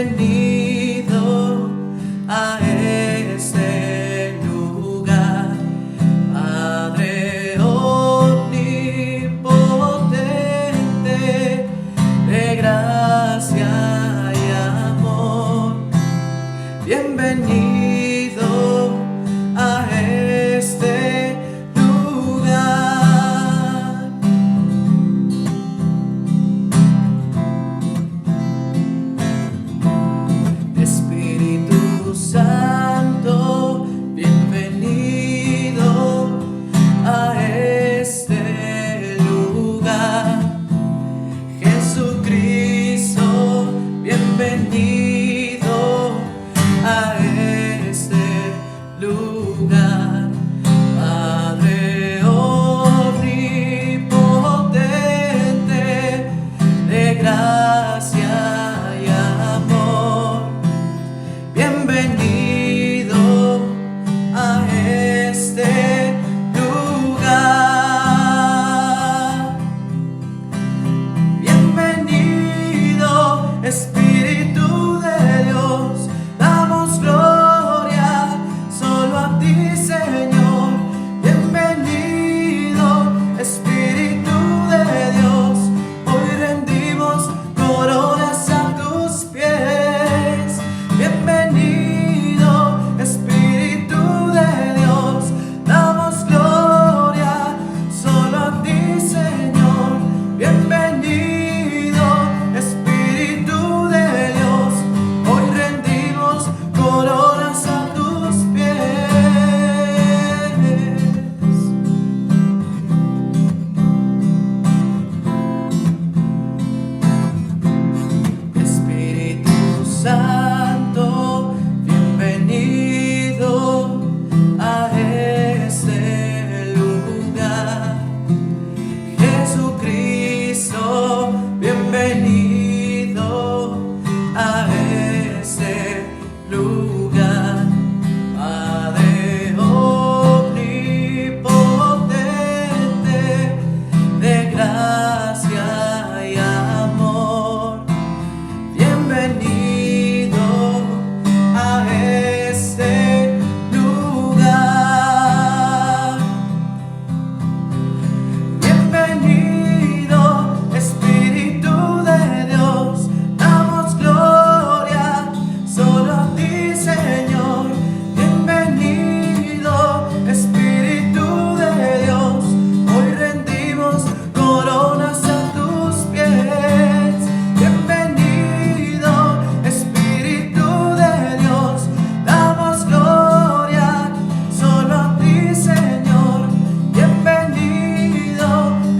Bienvenido a este lugar, Padre omnipotente, de gracia y amor. Bienvenido a este lugar. Espíritu Santo, bienvenido a este lugar. Jesucristo, bienvenido a este lugar. Padre omnipotente, de gracia y amor. Bienvenido a este lugar. Bienvenido, Espíritu de Dios, damos gloria solo a ti, Señor. Bienvenido, Espíritu de Dios, hoy rendimos coronas a tus pies. Bienvenido, Espíritu de Dios, damos gloria solo a ti, Señor. Bienvenido, Espíritu de Dios, hoy rendimos coronas a tus pies. Espíritu Santo, bienvenido a este lugar. Jesucristo, bienvenido a este lugar. Padre omnipotente, de gracia y amor. Bienvenido a este lugar. Bienvenido, Espíritu de Dios, damos gloria solo a ti, Señor. Bienvenido, Espíritu de Dios, hoy rendimos coronas a tus pies. Bienvenido, Espíritu de Dios, damos gloria solo a ti, Señor. Bienvenido,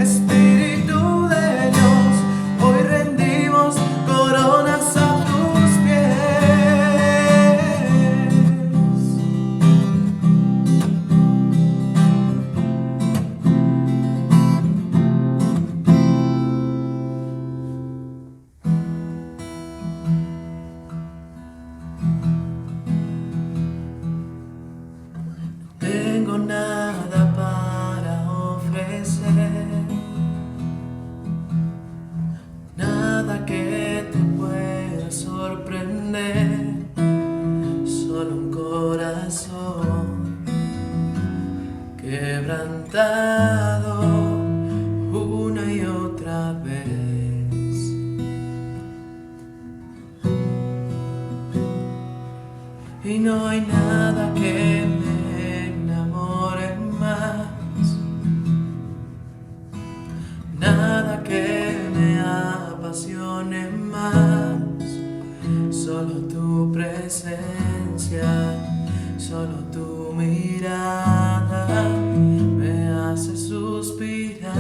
Espíritu de Dios, hoy rendimos coronas a tus pies. Tengo nada para ofrecer, nada que te pueda sorprender, solo un corazón quebrantado una y otra vez. Y no hay nada que me enamore más, nada que me apasione más, solo tu presencia, solo tu mirada me hace suspirar.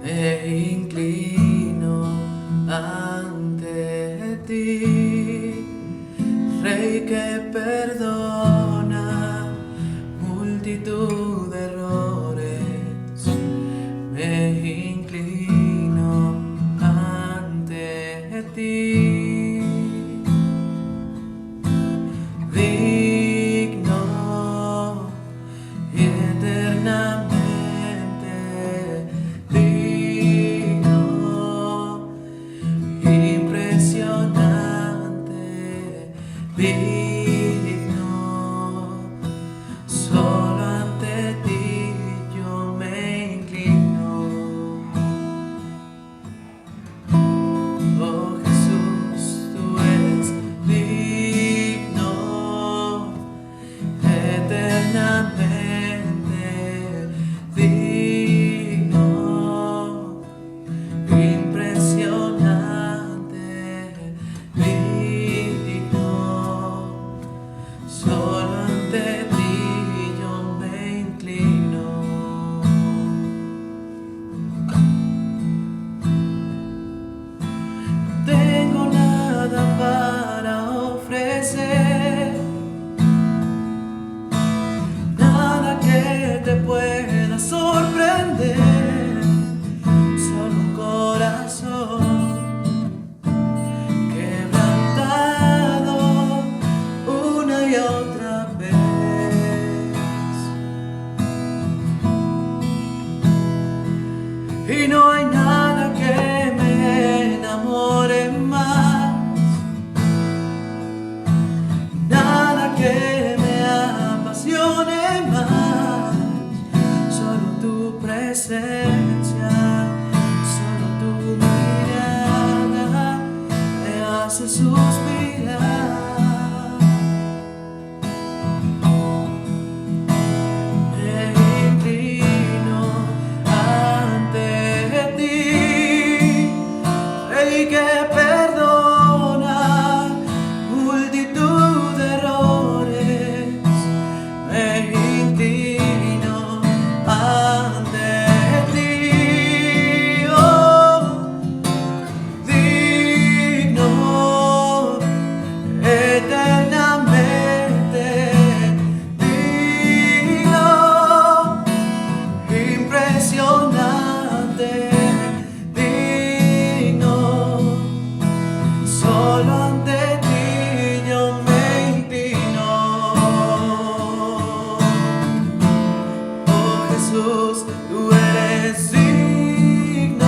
Me inclino ante ti, Rey que perdona multitud de errores. Me inclino ante ti, digno y eternamente digno. presencia, solo tu mirada me hace suspirar. Me inclino ante ti, Rey que perdona multitud de errores. Me inclino ante ti, oh, digno, eternamente digno, impresionante, digno. Solo ante ti yo me inclino. Oh Jesús, tú eres digno,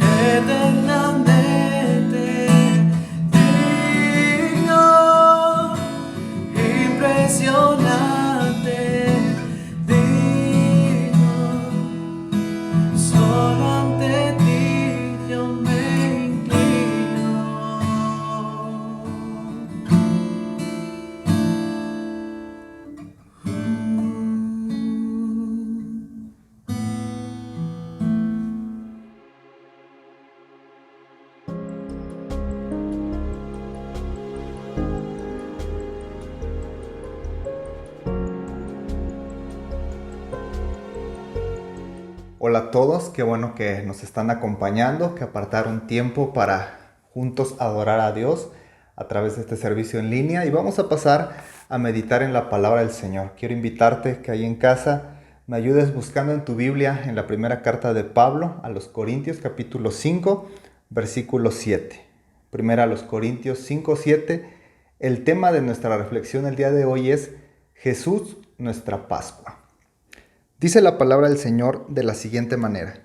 eternamente digno, impresionante, digno. Solo ante ti yo me inclino. Hola a todos, qué bueno que nos están acompañando, que apartaron tiempo para juntos adorar a Dios a través de este servicio en línea y vamos a pasar a meditar en la palabra del Señor. Quiero invitarte que ahí en casa me ayudes buscando en tu Biblia en la primera carta de Pablo a los Corintios capítulo 5 versículo 7. Primera a los Corintios 5, 7. El tema de nuestra reflexión el día de hoy es Jesús, nuestra Pascua. Dice la palabra del Señor de la siguiente manera: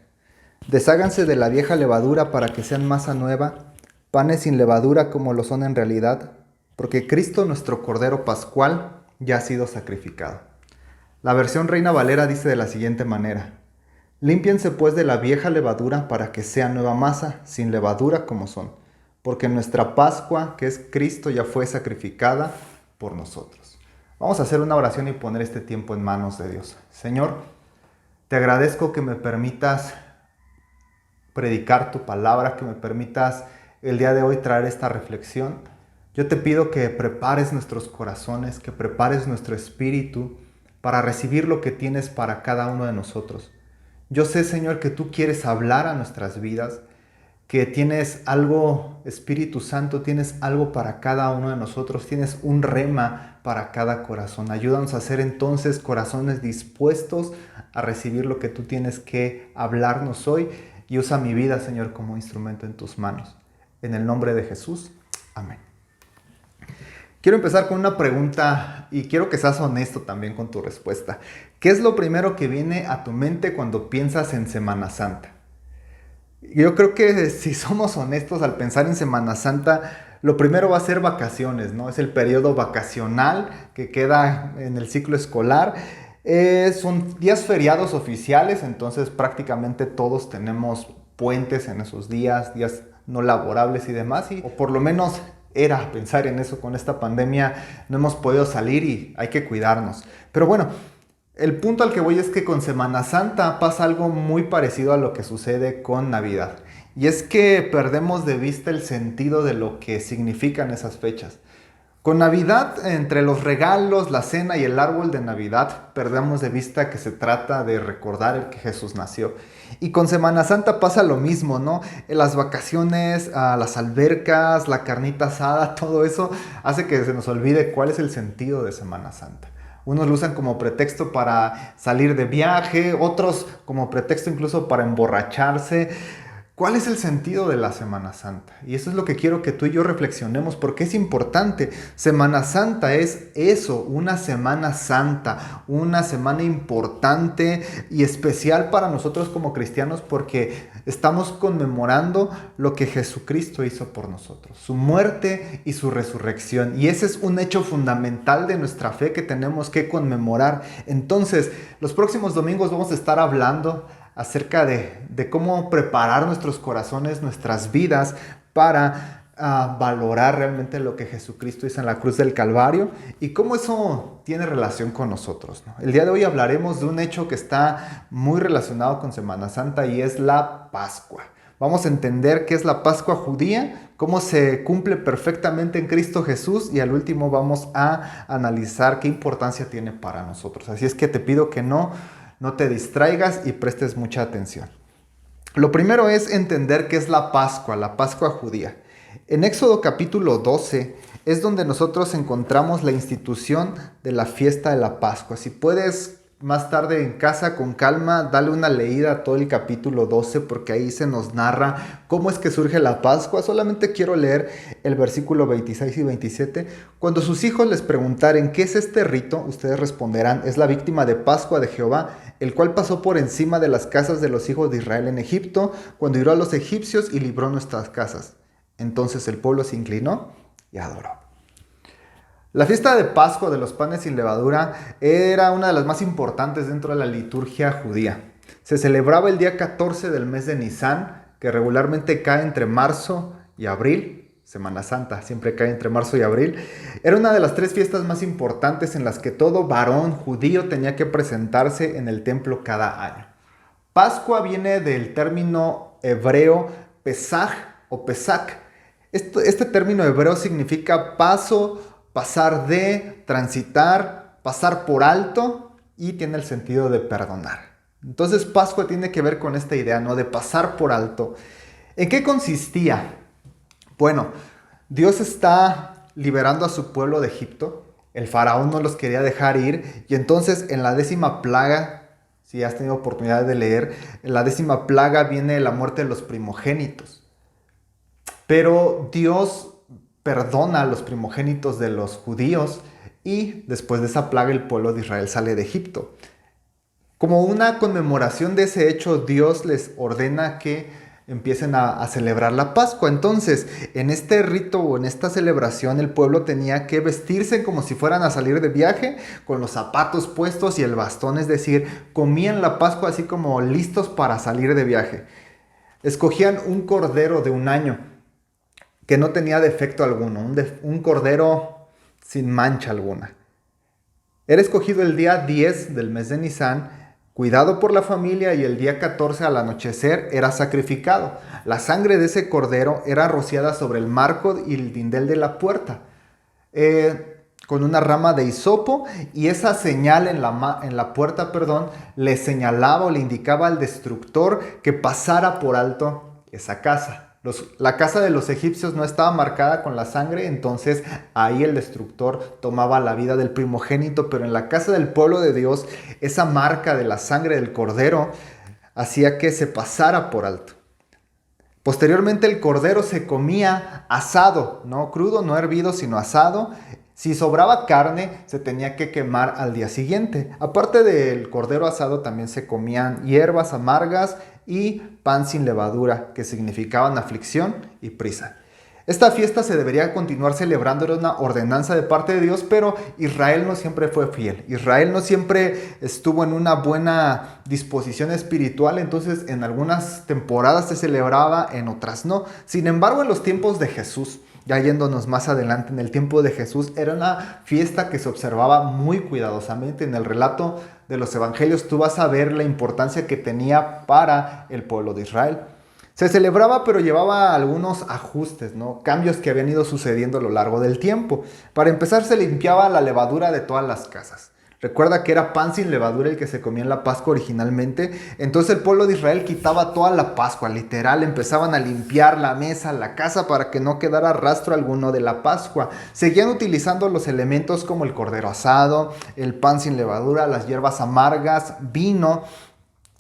desháganse de la vieja levadura para que sean masa nueva, panes sin levadura como lo son en realidad, porque Cristo nuestro Cordero Pascual ya ha sido sacrificado. La versión Reina Valera dice de la siguiente manera: límpiense pues de la vieja levadura para que sea nueva masa, sin levadura como son, porque nuestra Pascua, que es Cristo, ya fue sacrificada por nosotros. Vamos a hacer una oración y poner este tiempo en manos de Dios. Señor, te agradezco que me permitas predicar tu palabra, que me permitas el día de hoy traer esta reflexión. Yo te pido que prepares nuestros corazones, que prepares nuestro espíritu para recibir lo que tienes para cada uno de nosotros. Yo sé, Señor, que tú quieres hablar a nuestras vidas, que tienes algo, Espíritu Santo, tienes algo para cada uno de nosotros, tienes un rema para cada corazón. Ayúdanos a ser entonces corazones dispuestos a recibir lo que tú tienes que hablarnos hoy y usa mi vida, Señor, como instrumento en tus manos. En el nombre de Jesús, amén. Quiero empezar con una pregunta y quiero que seas honesto también con tu respuesta. ¿Qué es lo primero que viene a tu mente cuando piensas en Semana Santa? Yo creo que si somos honestos al pensar en Semana Santa, lo primero va a ser vacaciones, ¿no? Es el periodo vacacional que queda en el ciclo escolar. Son días feriados oficiales, entonces prácticamente todos tenemos puentes en esos días no laborables y demás. O por lo menos era pensar en eso. Con esta pandemia no hemos podido salir y hay que cuidarnos. Pero bueno, el punto al que voy es que con Semana Santa pasa algo muy parecido a lo que sucede con Navidad. Y es que perdemos de vista el sentido de lo que significan esas fechas. Con Navidad, entre los regalos, la cena y el árbol de Navidad, perdemos de vista que se trata de recordar el que Jesús nació. Y con Semana Santa pasa lo mismo, ¿no? En las vacaciones, las albercas, la carnita asada, todo eso hace que se nos olvide cuál es el sentido de Semana Santa. Unos lo usan como pretexto para salir de viaje, otros como pretexto incluso para emborracharse. ¿Cuál es el sentido de la Semana Santa? Y eso es lo que quiero que tú y yo reflexionemos porque es importante. Semana Santa es eso, una Semana Santa, una semana importante y especial para nosotros como cristianos porque estamos conmemorando lo que Jesucristo hizo por nosotros, su muerte y su resurrección. Y ese es un hecho fundamental de nuestra fe que tenemos que conmemorar. Entonces, los próximos domingos vamos a estar hablando acerca de cómo preparar nuestros corazones, nuestras vidas para valorar realmente lo que Jesucristo hizo en la cruz del Calvario y cómo eso tiene relación con nosotros, ¿no? El día de hoy hablaremos de un hecho que está muy relacionado con Semana Santa y es la Pascua. Vamos a entender qué es la Pascua judía, cómo se cumple perfectamente en Cristo Jesús y al último vamos a analizar qué importancia tiene para nosotros. Así es que te pido que no te distraigas y prestes mucha atención. Lo primero es entender qué es la Pascua judía. En Éxodo capítulo 12 es donde nosotros encontramos la institución de la fiesta de la Pascua. Si puedes más tarde en casa con calma, dale una leída a todo el capítulo 12 porque ahí se nos narra cómo es que surge la Pascua. Solamente quiero leer el versículo 26 y 27. Cuando sus hijos les preguntaren qué es este rito, ustedes responderán, es la víctima de Pascua de Jehová, el cual pasó por encima de las casas de los hijos de Israel en Egipto, cuando hirió a los egipcios y libró nuestras casas. Entonces el pueblo se inclinó y adoró. La fiesta de Pascua de los panes sin levadura era una de las más importantes dentro de la liturgia judía. Se celebraba el día 14 del mes de Nisan, que regularmente cae entre marzo y abril. Semana Santa siempre cae entre marzo y abril. Era una de las 3 fiestas más importantes en las que todo varón judío tenía que presentarse en el templo cada año. Pascua viene del término hebreo Pesaj o Pesach. Este término hebreo significa paso, pasar de, transitar, pasar por alto y tiene el sentido de perdonar. Entonces Pascua tiene que ver con esta idea, ¿no? De pasar por alto. ¿En qué consistía? Bueno, Dios está liberando a su pueblo de Egipto. El faraón no los quería dejar ir y entonces en la 10ª plaga, si has tenido oportunidad de leer, en la 10ª plaga viene la muerte de los primogénitos. Pero Dios perdona a los primogénitos de los judíos y después de esa plaga el pueblo de Israel sale de Egipto. Como una conmemoración de ese hecho, Dios les ordena que empiecen a celebrar la Pascua. Entonces, en este rito o en esta celebración, el pueblo tenía que vestirse como si fueran a salir de viaje, con los zapatos puestos y el bastón, es decir, comían la Pascua así como listos para salir de viaje. Escogían un cordero de 1 año, que no tenía defecto alguno, un cordero sin mancha alguna. Era escogido el día 10 del mes de Nisan, cuidado por la familia y el día 14 al anochecer era sacrificado. La sangre de ese cordero era rociada sobre el marco y el dindel de la puerta con una rama de hisopo y esa señal en la puerta, le señalaba o le indicaba al destructor que pasara por alto esa casa. La casa de los egipcios no estaba marcada con la sangre, entonces ahí el destructor tomaba la vida del primogénito, pero en la casa del pueblo de Dios, esa marca de la sangre del cordero hacía que se pasara por alto. Posteriormente el cordero se comía asado, no crudo, no hervido, sino asado. Si sobraba carne, se tenía que quemar al día siguiente. Aparte del cordero asado, también se comían hierbas amargas y pan sin levadura, que significaban aflicción y prisa. Esta fiesta se debería continuar celebrando, era una ordenanza de parte de Dios, pero Israel no siempre fue fiel. Israel no siempre estuvo en una buena disposición espiritual, entonces en algunas temporadas se celebraba, en otras no. Sin embargo, en los tiempos de Jesús, ya yéndonos más adelante, en el tiempo de Jesús, era una fiesta que se observaba muy cuidadosamente. En el relato de los evangelios tú vas a ver la importancia que tenía para el pueblo de Israel. Se celebraba, pero llevaba algunos ajustes, ¿no? Cambios que habían ido sucediendo a lo largo del tiempo. Para empezar, se limpiaba la levadura de todas las casas. Recuerda que era pan sin levadura el que se comía en la Pascua originalmente. Entonces el pueblo de Israel quitaba toda la Pascua, literal. Empezaban a limpiar la mesa, la casa, para que no quedara rastro alguno de la Pascua. Seguían utilizando los elementos como el cordero asado, el pan sin levadura, las hierbas amargas, vino.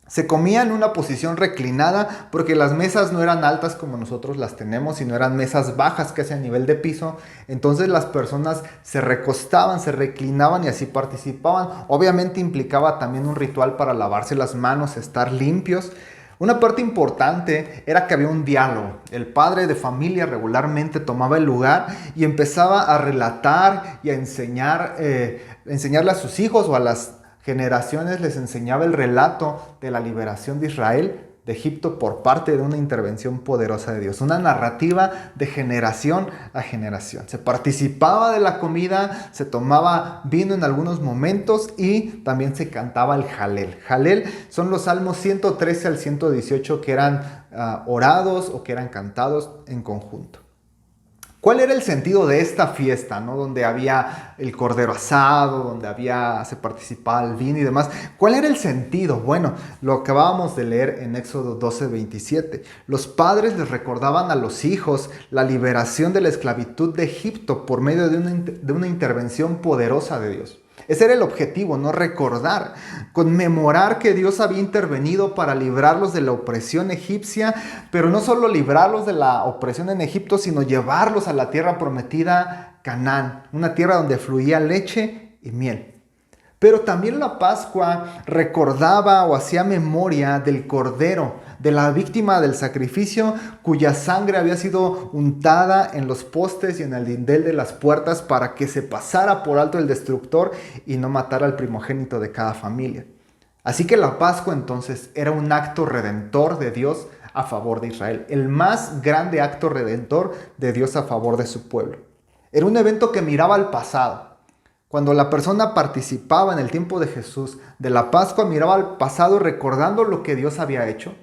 Se comía en una posición reclinada porque las mesas no eran altas como nosotros las tenemos, sino eran mesas bajas casi a nivel de piso. Entonces las personas se recostaban, se reclinaban y así participaban. Obviamente implicaba también un ritual para lavarse las manos, estar limpios. Una parte importante era que había un diálogo. El padre de familia regularmente tomaba el lugar y empezaba a relatar y a enseñarle a sus hijos o a las generaciones, les enseñaba el relato de la liberación de Israel de Egipto por parte de una intervención poderosa de Dios. Una narrativa de generación a generación. Se participaba de la comida, se tomaba vino en algunos momentos y también se cantaba el Jalel. Jalel son los salmos 113 al 118 que eran orados o que eran cantados en conjunto. ¿Cuál era el sentido de esta fiesta, ¿no? Donde había el cordero asado, donde se participaba el vino y demás? ¿Cuál era el sentido? Bueno, lo acabábamos de leer en Éxodo 12:27. Los padres les recordaban a los hijos la liberación de la esclavitud de Egipto por medio de una intervención poderosa de Dios. Ese era el objetivo, no recordar, conmemorar que Dios había intervenido para librarlos de la opresión egipcia, pero no solo librarlos de la opresión en Egipto, sino llevarlos a la tierra prometida, Canaán, una tierra donde fluía leche y miel. Pero también la Pascua recordaba o hacía memoria del cordero, de la víctima del sacrificio cuya sangre había sido untada en los postes y en el dindel de las puertas para que se pasara por alto el destructor y no matara al primogénito de cada familia. Así que la Pascua entonces era un acto redentor de Dios a favor de Israel, el más grande acto redentor de Dios a favor de su pueblo. Era un evento que miraba al pasado. Cuando la persona participaba en el tiempo de Jesús, de la Pascua, miraba al pasado recordando lo que Dios había hecho.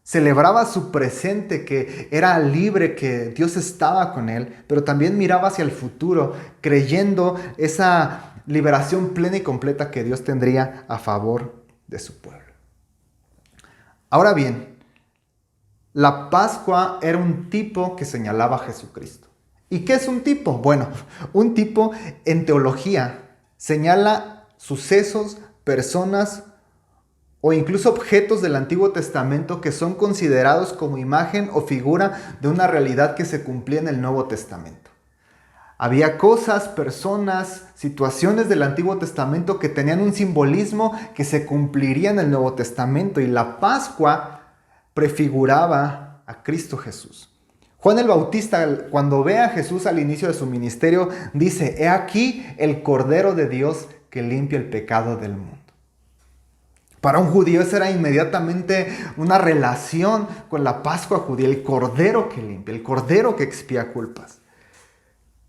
Celebraba su presente, que era libre, que Dios estaba con él, pero también miraba hacia el futuro, creyendo esa liberación plena y completa que Dios tendría a favor de su pueblo. Ahora bien, la Pascua era un tipo que señalaba a Jesucristo. ¿Y qué es un tipo? Bueno, un tipo en teología señala sucesos, personas o incluso objetos del Antiguo Testamento que son considerados como imagen o figura de una realidad que se cumplía en el Nuevo Testamento. Había cosas, personas, situaciones del Antiguo Testamento que tenían un simbolismo que se cumpliría en el Nuevo Testamento, y la Pascua prefiguraba a Cristo Jesús. Juan el Bautista, cuando ve a Jesús al inicio de su ministerio, dice: «He aquí el Cordero de Dios que limpia el pecado del mundo». Para un judío esa era inmediatamente una relación con la Pascua judía, el Cordero que limpia, el Cordero que expía culpas.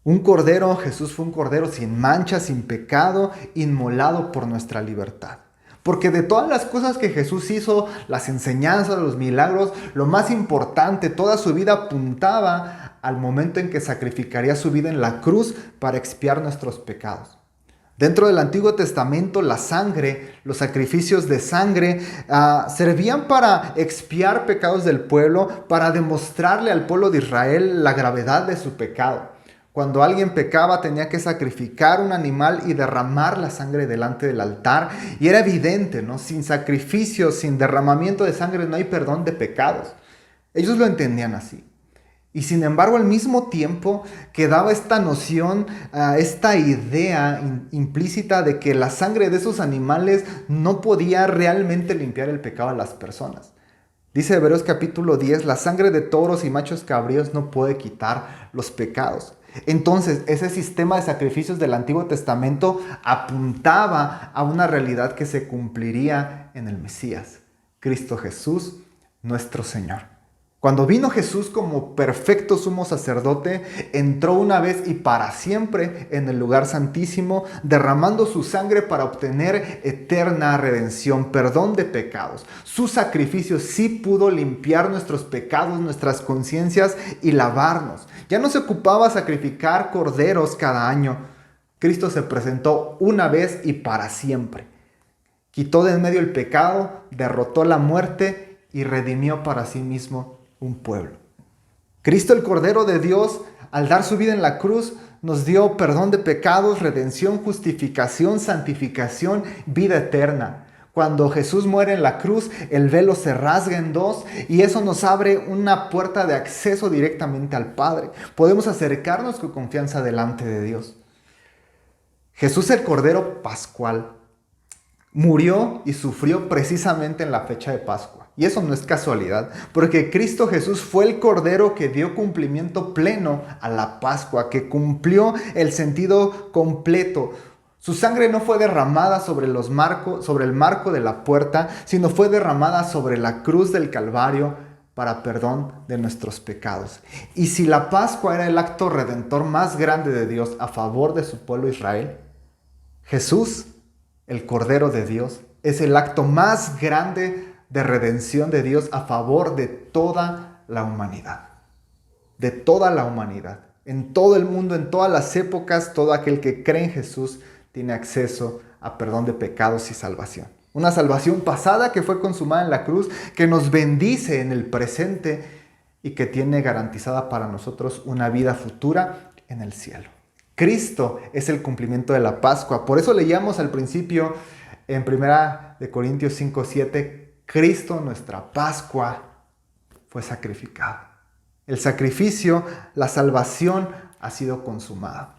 Un Cordero, Jesús fue un Cordero sin mancha, sin pecado, inmolado por nuestra libertad. Porque de todas las cosas que Jesús hizo, las enseñanzas, los milagros, lo más importante, toda su vida apuntaba al momento en que sacrificaría su vida en la cruz para expiar nuestros pecados. Dentro del Antiguo Testamento, la sangre, los sacrificios de sangre, servían para expiar pecados del pueblo, para demostrarle al pueblo de Israel la gravedad de su pecado. Cuando alguien pecaba, tenía que sacrificar un animal y derramar la sangre delante del altar. Y era evidente, ¿no? Sin sacrificio, sin derramamiento de sangre, no hay perdón de pecados. Ellos lo entendían así. Y sin embargo, al mismo tiempo quedaba esta noción, esta idea implícita de que la sangre de esos animales no podía realmente limpiar el pecado de las personas. Dice Hebreos capítulo 10, la sangre de toros y machos cabríos no puede quitar los pecados. Entonces, ese sistema de sacrificios del Antiguo Testamento apuntaba a una realidad que se cumpliría en el Mesías, Cristo Jesús, nuestro Señor. Cuando vino Jesús como perfecto sumo sacerdote, entró una vez y para siempre en el lugar santísimo, derramando su sangre para obtener eterna redención, perdón de pecados. Su sacrificio sí pudo limpiar nuestros pecados, nuestras conciencias y lavarnos. Ya no se ocupaba sacrificar corderos cada año. Cristo se presentó una vez y para siempre. Quitó de en medio el pecado, derrotó la muerte y redimió para sí mismo un pueblo. Cristo, el Cordero de Dios, al dar su vida en la cruz, nos dio perdón de pecados, redención, justificación, santificación, vida eterna. Cuando Jesús muere en la cruz, el velo se rasga en dos y eso nos abre una puerta de acceso directamente al Padre. Podemos acercarnos con confianza delante de Dios. Jesús, el Cordero Pascual, murió y sufrió precisamente en la fecha de Pascua. Y eso no es casualidad, porque Cristo Jesús fue el Cordero que dio cumplimiento pleno a la Pascua, que cumplió el sentido completo. Su sangre no fue derramada sobre el marco de la puerta, sino fue derramada sobre la cruz del Calvario para perdón de nuestros pecados. Y si la Pascua era el acto redentor más grande de Dios a favor de su pueblo Israel, Jesús, el Cordero de Dios, es el acto más grande de redención de Dios a favor de toda la humanidad. De toda la humanidad. En todo el mundo, en todas las épocas, todo aquel que cree en Jesús tiene acceso a perdón de pecados y salvación. Una salvación pasada que fue consumada en la cruz, que nos bendice en el presente y que tiene garantizada para nosotros una vida futura en el cielo. Cristo es el cumplimiento de la Pascua. Por eso leíamos al principio en 1 Corintios 5:7, Cristo, nuestra Pascua, fue sacrificado. El sacrificio, la salvación ha sido consumada.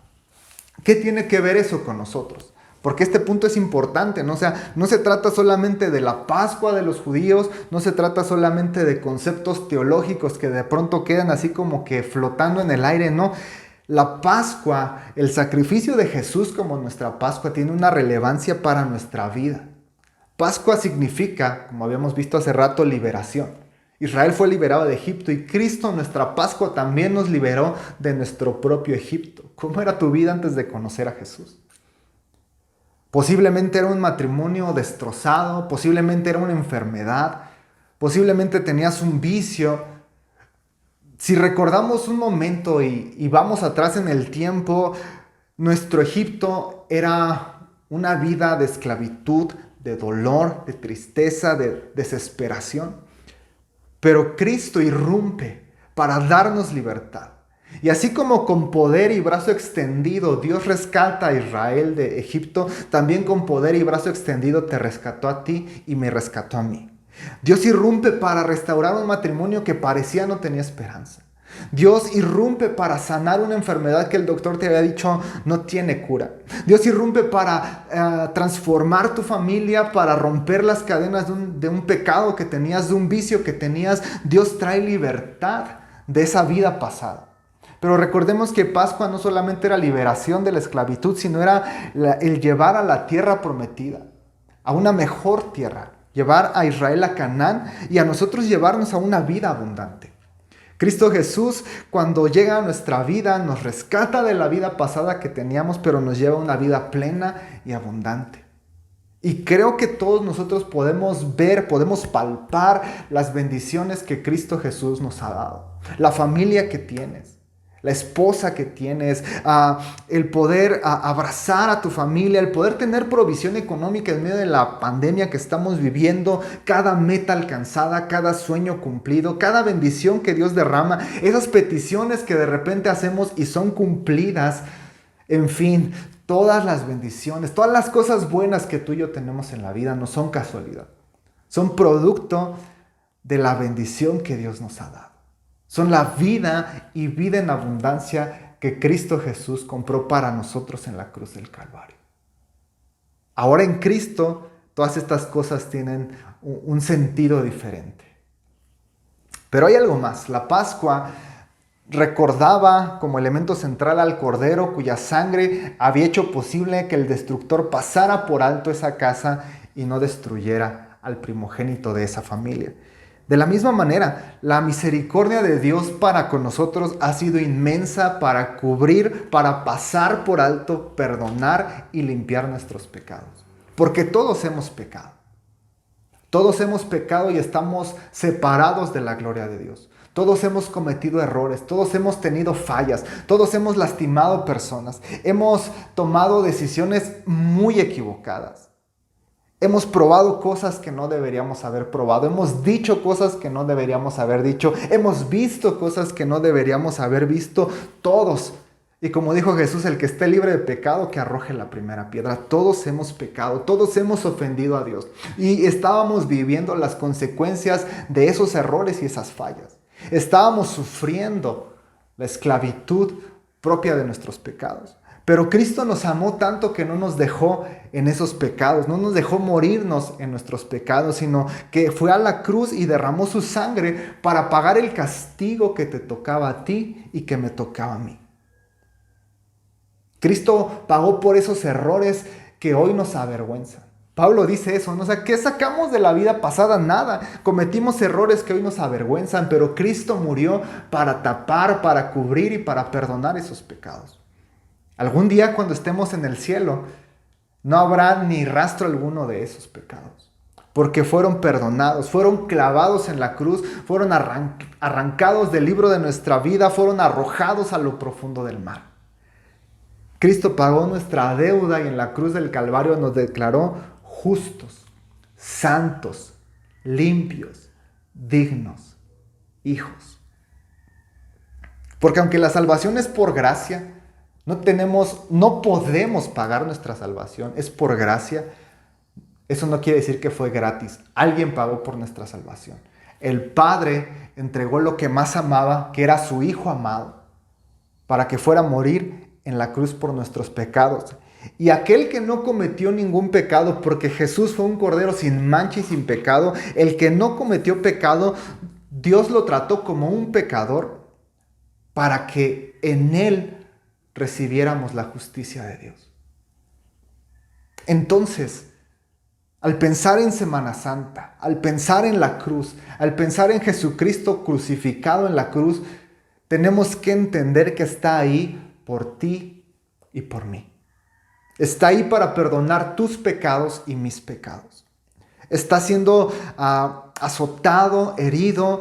¿Qué tiene que ver eso con nosotros? Porque este punto es importante, ¿no? O sea, no se trata solamente de la Pascua de los judíos, no se trata solamente de conceptos teológicos que de pronto quedan así como que flotando en el aire, no. La Pascua, el sacrificio de Jesús como nuestra Pascua, tiene una relevancia para nuestra vida. Pascua significa, como habíamos visto hace rato, liberación. Israel fue liberado de Egipto y Cristo, nuestra Pascua, también nos liberó de nuestro propio Egipto. ¿Cómo era tu vida antes de conocer a Jesús? Posiblemente era un matrimonio destrozado, posiblemente era una enfermedad, posiblemente tenías un vicio. Si recordamos un momento y vamos atrás en el tiempo, nuestro Egipto era una vida de esclavitud, de dolor, de tristeza, de desesperación. Pero Cristo irrumpe para darnos libertad. Y así como con poder y brazo extendido Dios rescata a Israel de Egipto, también con poder y brazo extendido te rescató a ti y me rescató a mí. Dios irrumpe para restaurar un matrimonio que parecía no tenía esperanza. Dios irrumpe para sanar una enfermedad que el doctor te había dicho no tiene cura. Dios irrumpe para transformar tu familia, para romper las cadenas de un pecado que tenías, de un vicio que tenías. Dios trae libertad de esa vida pasada. Pero recordemos que Pascua no solamente era liberación de la esclavitud, sino era el llevar a la tierra prometida, a una mejor tierra, llevar a Israel a Canaán y a nosotros llevarnos a una vida abundante. Cristo Jesús, cuando llega a nuestra vida, nos rescata de la vida pasada que teníamos, pero nos lleva a una vida plena y abundante. Y creo que todos nosotros podemos ver, podemos palpar las bendiciones que Cristo Jesús nos ha dado. La familia que tienes, la esposa que tienes, el poder abrazar a tu familia, el poder tener provisión económica en medio de la pandemia que estamos viviendo, cada meta alcanzada, cada sueño cumplido, cada bendición que Dios derrama, esas peticiones que de repente hacemos y son cumplidas, en fin, todas las bendiciones, todas las cosas buenas que tú y yo tenemos en la vida no son casualidad, son producto de la bendición que Dios nos ha dado. Son la vida y vida en abundancia que Cristo Jesús compró para nosotros en la cruz del Calvario. Ahora en Cristo todas estas cosas tienen un sentido diferente. Pero hay algo más. La Pascua recordaba como elemento central al Cordero cuya sangre había hecho posible que el destructor pasara por alto esa casa y no destruyera al primogénito de esa familia. De la misma manera, la misericordia de Dios para con nosotros ha sido inmensa para cubrir, para pasar por alto, perdonar y limpiar nuestros pecados. Porque todos hemos pecado. Todos hemos pecado y estamos separados de la gloria de Dios. Todos hemos cometido errores, todos hemos tenido fallas, todos hemos lastimado personas. Hemos tomado decisiones muy equivocadas. Hemos probado cosas que no deberíamos haber probado. Hemos dicho cosas que no deberíamos haber dicho. Hemos visto cosas que no deberíamos haber visto. Todos Y como dijo Jesús, el que esté libre de pecado, que arroje la primera piedra. Todos hemos pecado, todos hemos ofendido a Dios. Y estábamos viviendo las consecuencias de esos errores y esas fallas. Estábamos sufriendo la esclavitud propia de nuestros pecados. Pero Cristo nos amó tanto que no nos dejó en esos pecados, no nos dejó morirnos en nuestros pecados, sino que fue a la cruz y derramó su sangre para pagar el castigo que te tocaba a ti y que me tocaba a mí. Cristo pagó por esos errores que hoy nos avergüenzan. Pablo dice eso, ¿no? O sea, ¿qué sacamos de la vida pasada? Nada. Cometimos errores que hoy nos avergüenzan, pero Cristo murió para tapar, para cubrir y para perdonar esos pecados. Algún día cuando estemos en el cielo, no habrá ni rastro alguno de esos pecados, porque fueron perdonados, fueron clavados en la cruz, fueron arrancados del libro de nuestra vida, fueron arrojados a lo profundo del mar. Cristo pagó nuestra deuda y en la cruz del Calvario nos declaró justos, santos, limpios, dignos, hijos. Porque aunque la salvación es por gracia, no podemos pagar nuestra salvación, es por gracia. Eso no quiere decir que fue gratis. Alguien pagó por nuestra salvación. El Padre entregó lo que más amaba, que era su Hijo amado, para que fuera a morir en la cruz por nuestros pecados. Y aquel que no cometió ningún pecado, porque Jesús fue un cordero sin mancha y sin pecado, el que no cometió pecado, Dios lo trató como un pecador para que en él recibiéramos la justicia de Dios. Entonces, al pensar en Semana Santa, al pensar en la cruz, al pensar en Jesucristo crucificado en la cruz, tenemos que entender que está ahí por ti y por mí. Está ahí para perdonar tus pecados y mis pecados. Está siendo azotado, herido,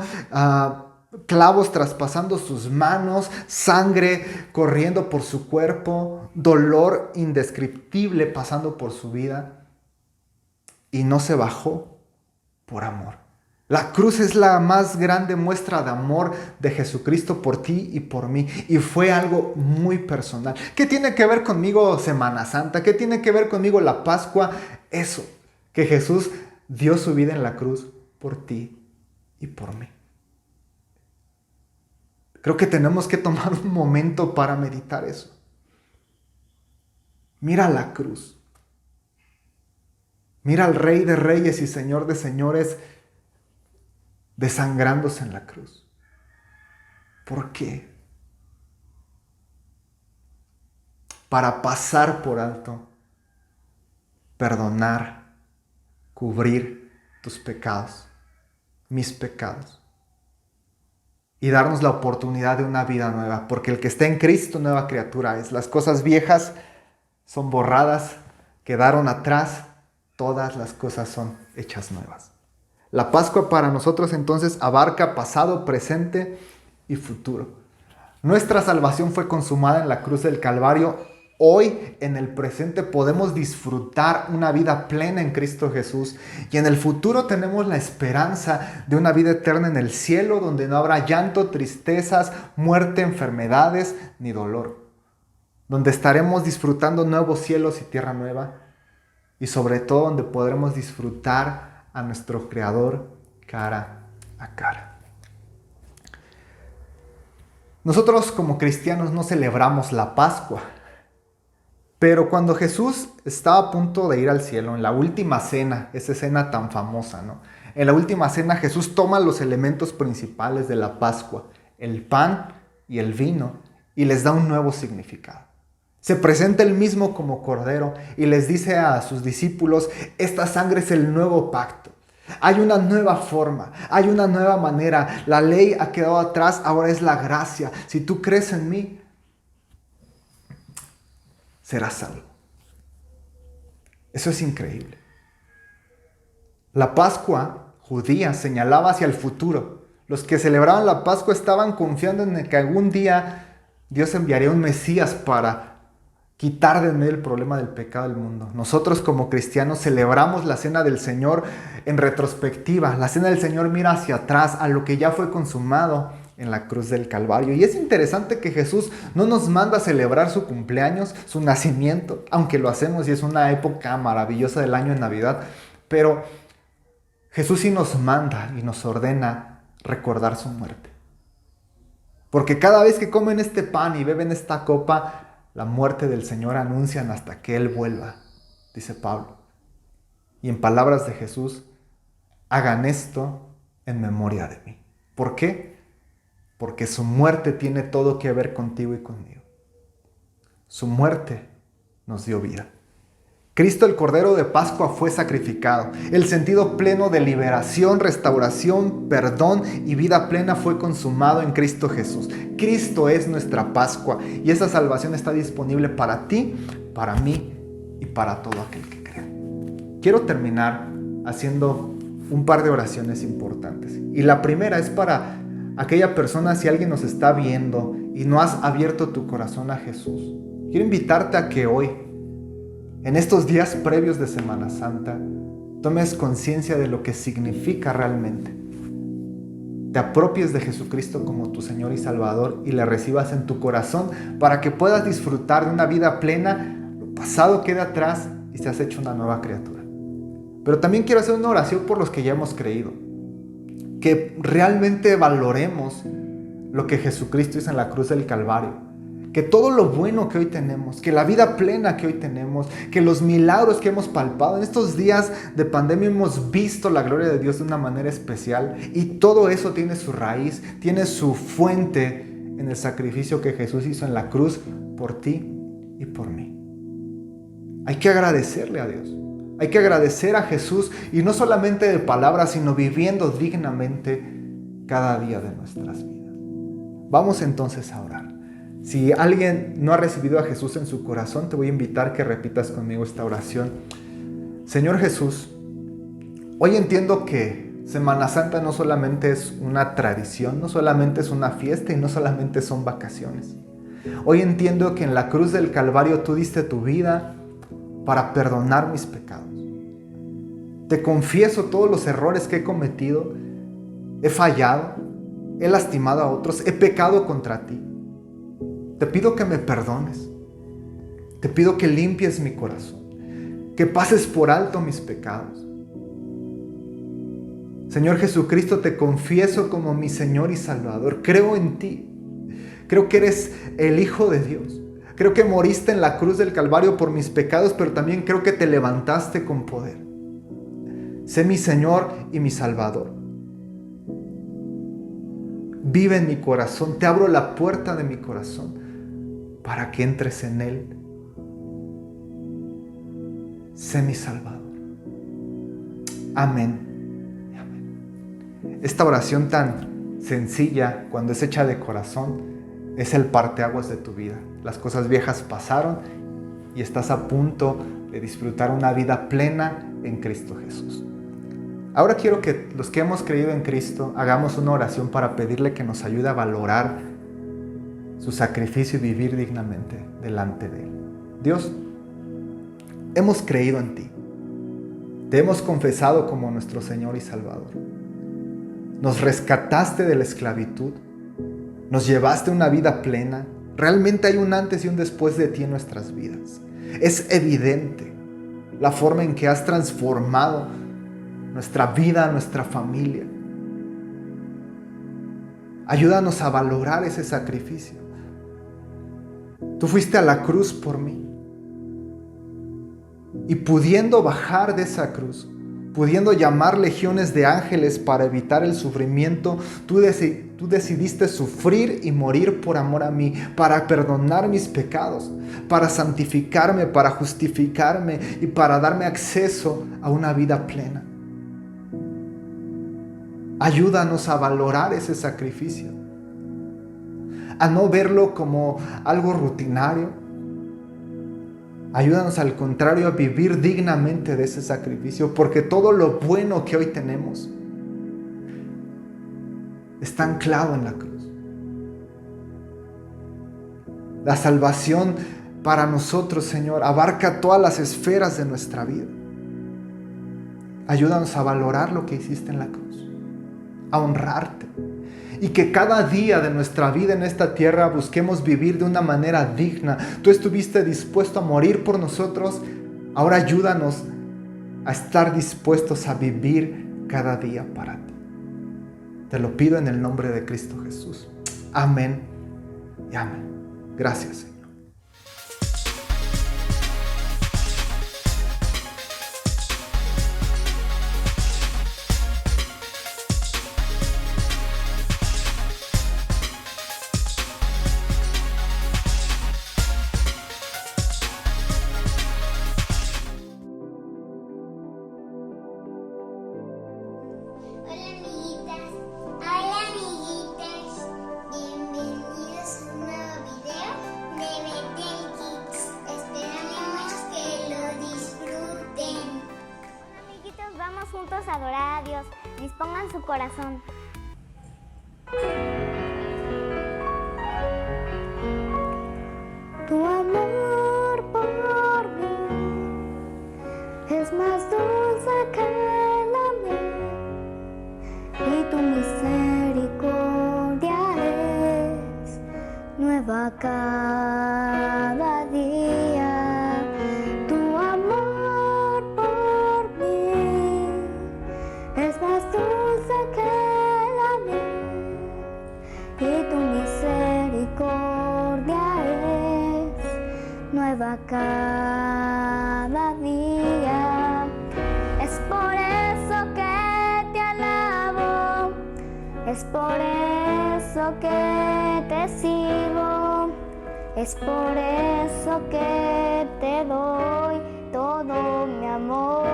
clavos traspasando sus manos, sangre corriendo por su cuerpo, dolor indescriptible pasando por su vida. Y no se bajó por amor. La cruz es la más grande muestra de amor de Jesucristo por ti y por mí. Y fue algo muy personal. ¿Qué tiene que ver conmigo Semana Santa? ¿Qué tiene que ver conmigo la Pascua? Eso, que Jesús dio su vida en la cruz por ti y por mí. Creo que tenemos que tomar un momento para meditar eso. Mira la cruz. Mira al Rey de Reyes y Señor de Señores desangrándose en la cruz. ¿Por qué? Para pasar por alto, perdonar, cubrir tus pecados, mis pecados. Y darnos la oportunidad de una vida nueva, porque el que está en Cristo, nueva criatura es. Las cosas viejas son borradas, quedaron atrás, todas las cosas son hechas nuevas. La Pascua para nosotros entonces abarca pasado, presente y futuro. Nuestra salvación fue consumada en la cruz del Calvario. Hoy, en el presente, podemos disfrutar una vida plena en Cristo Jesús. Y en el futuro tenemos la esperanza de una vida eterna en el cielo, donde no habrá llanto, tristezas, muerte, enfermedades, ni dolor. Donde estaremos disfrutando nuevos cielos y tierra nueva. Y sobre todo, donde podremos disfrutar a nuestro Creador cara a cara. Nosotros como cristianos no celebramos la Pascua. Pero cuando Jesús estaba a punto de ir al cielo, en la última cena, esa cena tan famosa, ¿no? En la última cena Jesús toma los elementos principales de la Pascua, el pan y el vino, y les da un nuevo significado. Se presenta él mismo como cordero y les dice a sus discípulos, esta sangre es el nuevo pacto. Hay una nueva forma, hay una nueva manera. La ley ha quedado atrás, ahora es la gracia. Si tú crees en mí, serás salvo. Eso es increíble. La Pascua judía señalaba hacia el futuro. Los que celebraban la Pascua estaban confiando en que algún día Dios enviaría un Mesías para quitar de en medio el problema del pecado del mundo. Nosotros como cristianos celebramos la cena del Señor en retrospectiva. La cena del Señor mira hacia atrás a lo que ya fue consumado en la cruz del Calvario. Y es interesante que Jesús no nos manda a celebrar su cumpleaños, su nacimiento, aunque lo hacemos y es una época maravillosa del año en Navidad, pero Jesús sí nos manda y nos ordena recordar su muerte. Porque cada vez que comen este pan y beben esta copa, la muerte del Señor anuncian hasta que Él vuelva, dice Pablo. Y en palabras de Jesús, hagan esto en memoria de mí. ¿Por qué? Porque su muerte tiene todo que ver contigo y conmigo. Su muerte nos dio vida. Cristo, el Cordero de Pascua, fue sacrificado. El sentido pleno de liberación, restauración, perdón y vida plena fue consumado en Cristo Jesús. Cristo es nuestra Pascua y esa salvación está disponible para ti, para mí y para todo aquel que crea. Quiero terminar haciendo un par de oraciones importantes. Y la primera es para aquella persona, si alguien nos está viendo y no has abierto tu corazón a Jesús. Quiero invitarte a que hoy, en estos días previos de Semana Santa, tomes conciencia de lo que significa realmente. Te apropies de Jesucristo como tu Señor y Salvador y le recibas en tu corazón para que puedas disfrutar de una vida plena. Lo pasado queda atrás y seas hecho una nueva criatura. Pero también quiero hacer una oración por los que ya hemos creído. Que realmente valoremos lo que Jesucristo hizo en la cruz del Calvario. Que todo lo bueno que hoy tenemos, que la vida plena que hoy tenemos, que los milagros que hemos palpado, en estos días de pandemia hemos visto la gloria de Dios de una manera especial y todo eso tiene su raíz, tiene su fuente en el sacrificio que Jesús hizo en la cruz por ti y por mí. Hay que agradecerle a Dios, hay que agradecer a Jesús y no solamente de palabras, sino viviendo dignamente cada día de nuestras vidas. Vamos entonces a orar. Si alguien no ha recibido a Jesús en su corazón, te voy a invitar que repitas conmigo esta oración. Señor Jesús, hoy entiendo que Semana Santa no solamente es una tradición, no solamente es una fiesta y no solamente son vacaciones. Hoy entiendo que en la cruz del Calvario tú diste tu vida para perdonar mis pecados. Te confieso todos los errores que he cometido, he fallado, he lastimado a otros, he pecado contra ti. Te pido que me perdones. Te pido que limpies mi corazón. Que pases por alto mis pecados. Señor Jesucristo, te confieso como mi Señor y Salvador. Creo en ti. Creo que eres el Hijo de Dios. Creo que moriste en la cruz del Calvario por mis pecados, pero también creo que te levantaste con poder. Sé mi Señor y mi Salvador. Vive en mi corazón. Te abro la puerta de mi corazón para que entres en él. Sé mi Salvador. Amén. Amén. Esta oración tan sencilla, cuando es hecha de corazón, es el parteaguas de tu vida. Las cosas viejas pasaron y estás a punto de disfrutar una vida plena en Cristo Jesús. Ahora quiero que los que hemos creído en Cristo hagamos una oración para pedirle que nos ayude a valorar su sacrificio y vivir dignamente delante de Él. Dios, hemos creído en ti. Te hemos confesado como nuestro Señor y Salvador. Nos rescataste de la esclavitud. Nos llevaste a una vida plena. Realmente hay un antes y un después de ti en nuestras vidas. Es evidente la forma en que has transformado nuestra vida, nuestra familia. Ayúdanos a valorar ese sacrificio. Tú fuiste a la cruz por mí. Y pudiendo bajar de esa cruz, pudiendo llamar legiones de ángeles para evitar el sufrimiento, tú decidiste sufrir y morir por amor a mí, para perdonar mis pecados, para santificarme, para justificarme y para darme acceso a una vida plena. Ayúdanos a valorar ese sacrificio, a no verlo como algo rutinario. Ayúdanos al contrario a vivir dignamente de ese sacrificio, porque todo lo bueno que hoy tenemos está anclado en la cruz. La salvación para nosotros, Señor, abarca todas las esferas de nuestra vida. Ayúdanos a valorar lo que hiciste en la cruz, a honrarte y que cada día de nuestra vida en esta tierra busquemos vivir de una manera digna. Tú estuviste dispuesto a morir por nosotros, ahora ayúdanos a estar dispuestos a vivir cada día para ti. Te lo pido en el nombre de Cristo Jesús. Amén y amén. Gracias, Señor. Hola amiguitas, bienvenidos a un nuevo video de Betel Kids. Esperamos que lo disfruten. Amiguitos, vamos juntos a adorar a Dios. Dispongan su corazón. Tu amor por mí es más dulce que la miel, y tu misericordia es nueva cada día. Tu amor por mí es más dulce que la miel, y tu misericordia es nueva cada día. Es por eso que te alabo, es por eso que te sirvo, es por eso que te doy todo mi amor.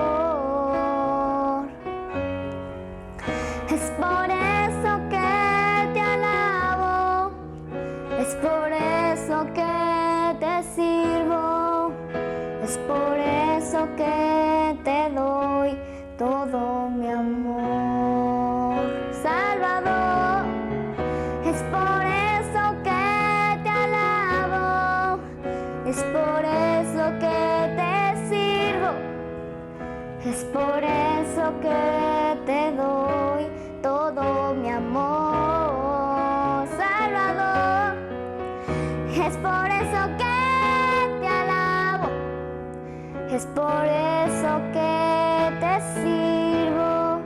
Es por eso que te alabo, es por eso que te sirvo, es por eso que te doy todo mi amor. Salvador, es por eso que te alabo, es por eso que te sirvo, es por eso que te doy todo mi amor. Salvador, es por eso que te alabo, es por eso que te sirvo,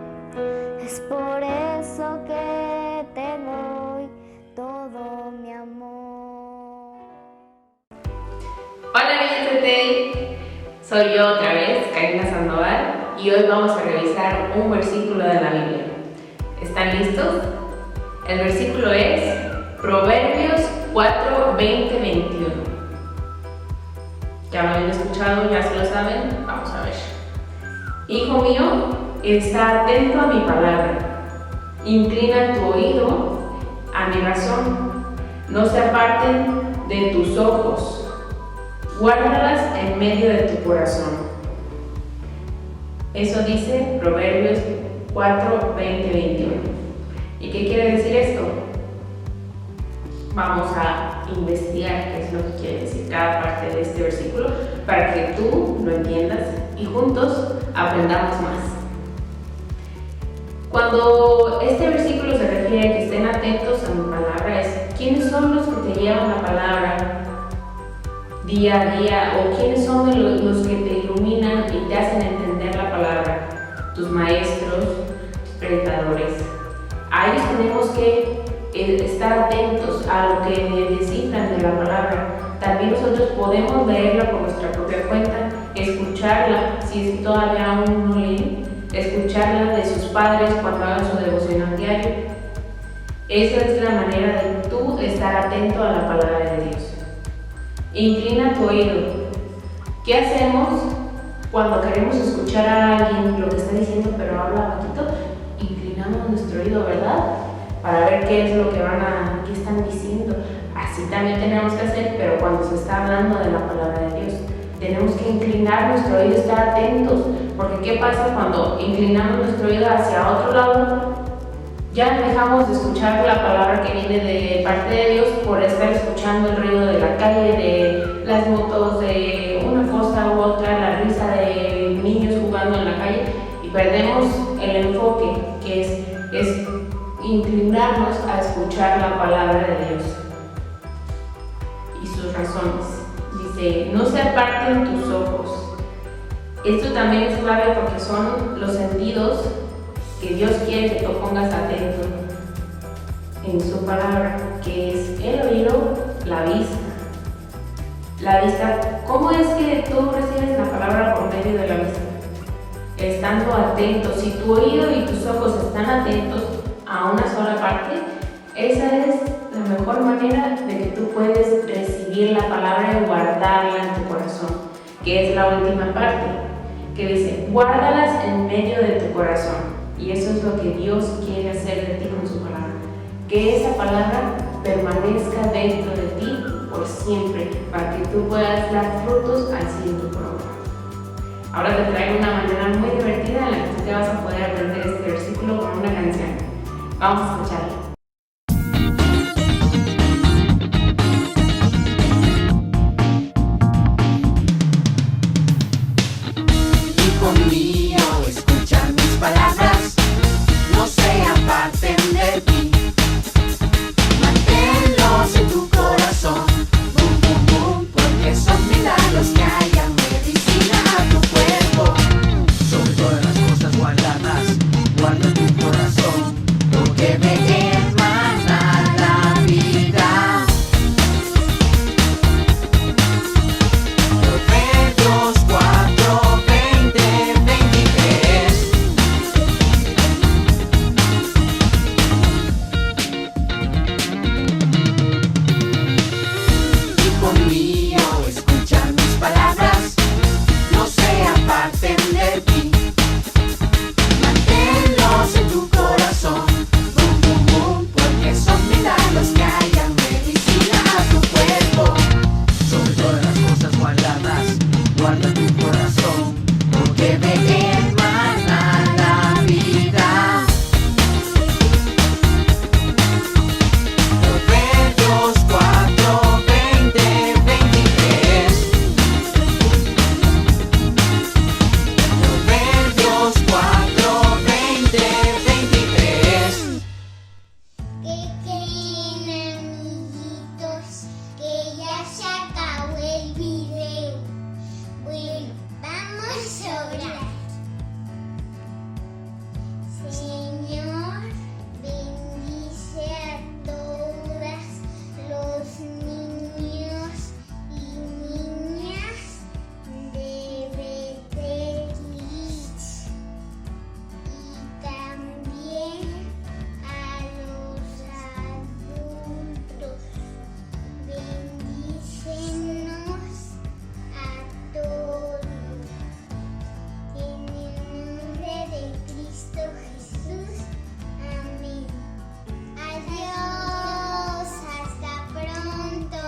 es por eso que te doy todo mi amor. Hola amigos de Teddy, soy yo otra vez, Karina Sandoval, y hoy vamos a revisar un versículo de la Biblia. ¿Están listos? El versículo es Proverbios 4, 20, 21. ¿Ya lo habían escuchado? ¿Ya se lo saben? Vamos a ver. Hijo mío, está atento a mi palabra, inclina tu oído a mi razón, no se aparten de tus ojos, guárdalas en medio de tu corazón. Eso dice Proverbios 4, 20, 21. ¿Y qué quiere decir esto? Vamos a investigar qué es lo que quiere decir cada parte de este versículo para que tú lo entiendas y juntos aprendamos más. Cuando este versículo se refiere a que estén atentos a mi palabra, es quiénes son los que te llevan la palabra día a día, o quiénes son los que te iluminan y te hacen entender la palabra. Tus maestros, tus predicadores. A ellos tenemos que estar atentos a lo que necesitan de la palabra. También nosotros podemos leerla por nuestra propia cuenta, escucharla, si es que todavía aún no leen, escucharla de sus padres cuando hagan su devocional diario. Esa es la manera de tú estar atento a la palabra de Dios. Inclina tu oído. ¿Qué hacemos cuando queremos escuchar a alguien lo que está diciendo pero habla bajito? Inclinamos nuestro oído, ¿verdad? Para ver qué es lo que qué están diciendo. Así también tenemos que hacer, pero cuando se está hablando de la palabra de Dios, tenemos que inclinar nuestro oído, estar atentos, porque ¿qué pasa cuando inclinamos nuestro oído hacia otro lado? Ya dejamos de escuchar la palabra que viene de parte de Dios por estar escuchando el ruido de la calle, de las motos, de una cosa u otra, la risa de niños jugando en la calle, y perdemos el enfoque que es inclinarnos a escuchar la palabra de Dios y sus razones. Dice, no se aparten tus ojos. Esto también es clave porque son los sentidos que Dios quiere que tú pongas atento en su palabra, que es el oído, la vista. La vista, ¿cómo es que tú recibes la palabra por medio de la vista? Estando atento. Si tu oído y tus ojos están atentos a una sola parte, esa es la mejor manera de que tú puedes recibir la palabra y guardarla en tu corazón, que es la última parte, que dice, guárdalas en medio de tu corazón. Y eso es lo que Dios quiere hacer de ti con su palabra, que esa palabra permanezca dentro de ti por siempre, para que tú puedas dar frutos al 100%. Ahora te traigo una manera muy divertida en la que tú te vas a poder aprender este versículo con una canción. Vamos a escucharla. Hijo mío, escucha mis palabras, no se aparten de ti. Manténlos en tu corazón, bum, bum, bum, porque son milagros que hayan medicina a tu cuerpo. Sobre todas las cosas guardadas, guarda tu corazón, porque de él mana la vida. Proverbios 4, 20, 23. Hijo mío, escucha mis palabras, no se aparten de ti. Manténlos en tu corazón, bum, bum, bum, porque son milagros que hayan medicina a tu cuerpo. Sobre todas las cosas guardadas, guarda tu corazón, porque de él mana la vida. Proverbios 4, 20, 23. Proverbios 4, 20, 23. ¿Qué creen, amiguitos? Que ya se acabó el video. Bueno, vamos a orar. Señor, bendice a todas los niños y niñas de Bethel Kids y también a los adultos. Bendícenos a todos. En el nombre de Cristo Jesús. Amén. Adiós. Hasta pronto.